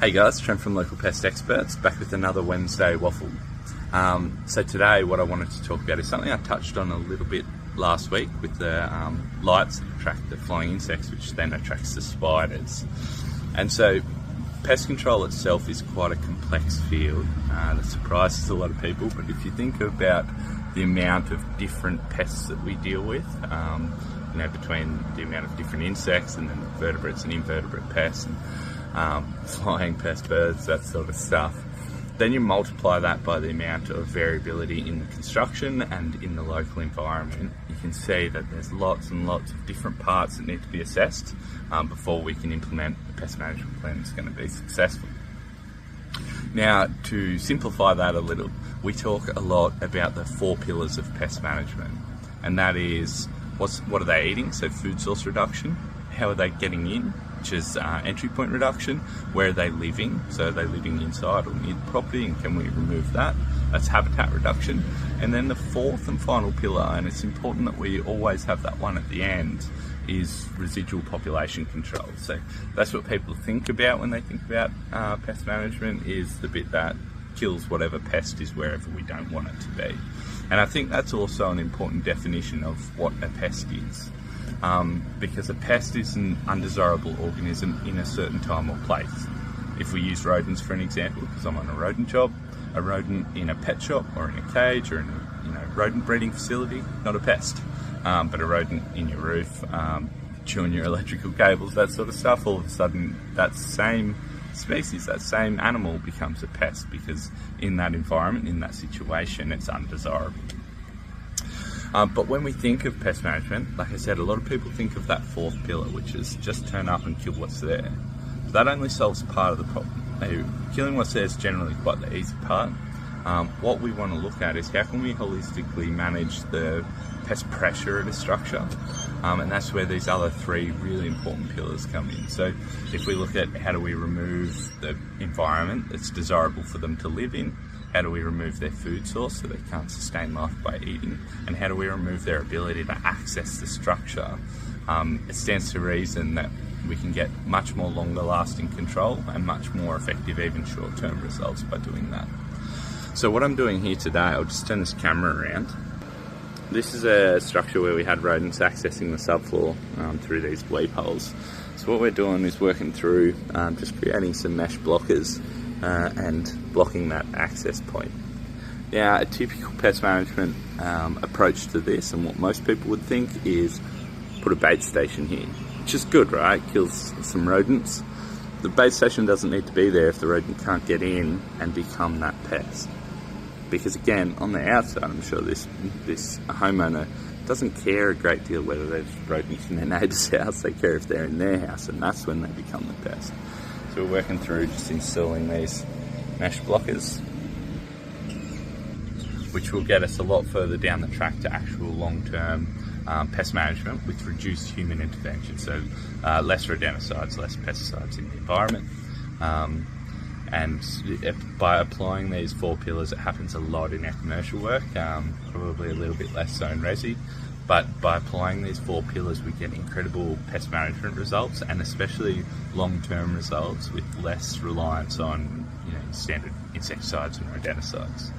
Hey guys, Trent from Local Pest Experts, back with another Wednesday Waffle. So today what I wanted to talk about is something I touched on a little bit last week with the lights that attract the flying insects, which then attracts the spiders. And so pest control itself is quite a complex field that surprises a lot of people, but if you think about the amount of different pests that we deal with, between the amount of different insects and then vertebrates and invertebrate pests, and flying pest, birds, that sort of stuff, then you multiply that by the amount of variability in the construction and in the local environment, you can see that there's lots and lots of different parts that need to be assessed before we can implement a pest management plan that's going to be successful. Now, to simplify that a little, we talk a lot about the 4 pillars of pest management, and that is what are they eating, so food source reduction, how are they getting in, which is entry point reduction, where are they living, so are they living inside or near the property, and can we remove that? That's habitat reduction. And then the 4th and final pillar, and it's important that we always have that one at the end, is residual population control. So that's what people think about when they think about pest management, is the bit that kills whatever pest is wherever we don't want it to be. And I think that's also an important definition of what a pest is. Because a pest is an undesirable organism in a certain time or place. If we use rodents for an example, because I'm on a rodent job, a rodent in a pet shop or in a cage or in a rodent breeding facility, not a pest. But a rodent in your roof, chewing your electrical cables, that sort of stuff, all of a sudden that same species, that same animal becomes a pest, because in that environment, in that situation, it's undesirable. But when we think of pest management, like I said, a lot of people think of that 4th pillar, which is just turn up and kill what's there. That only solves part of the problem. Killing what's there is generally quite the easy part. What we want to look at is how can we holistically manage the pest pressure at a structure, and that's where these other 3 really important pillars come in. So if we look at how do we remove the environment that's desirable for them to live in, how do we remove their food source so they can't sustain life by eating, and how do we remove their ability to access the structure, it stands to reason that we can get much more longer lasting control and much more effective, even short-term results by doing that. So what I'm doing here today, I'll just turn this camera around. This is a structure where we had rodents accessing the subfloor through these weep holes. So what we're doing is working through just creating some mesh blockers and blocking that access point. Now, a typical pest management approach to this, and what most people would think, is put a bait station here, which is good, right? Kills some rodents. The bait station doesn't need to be there if the rodent can't get in and become that pest. Because again, on the outside, I'm sure this homeowner doesn't care a great deal whether there's rodents in their neighbour's house. They care if they're in their house, and that's when they become the pest. So we're working through just installing these mesh blockers, which will get us a lot further down the track to actual long-term pest management with reduced human intervention. So less rodenticides, less pesticides in the environment. And by applying these 4 pillars, it happens a lot in our commercial work, probably a little bit less so in resi, but by applying these 4 pillars we get incredible pest management results, and especially long-term results with less reliance on standard insecticides and rodenticides.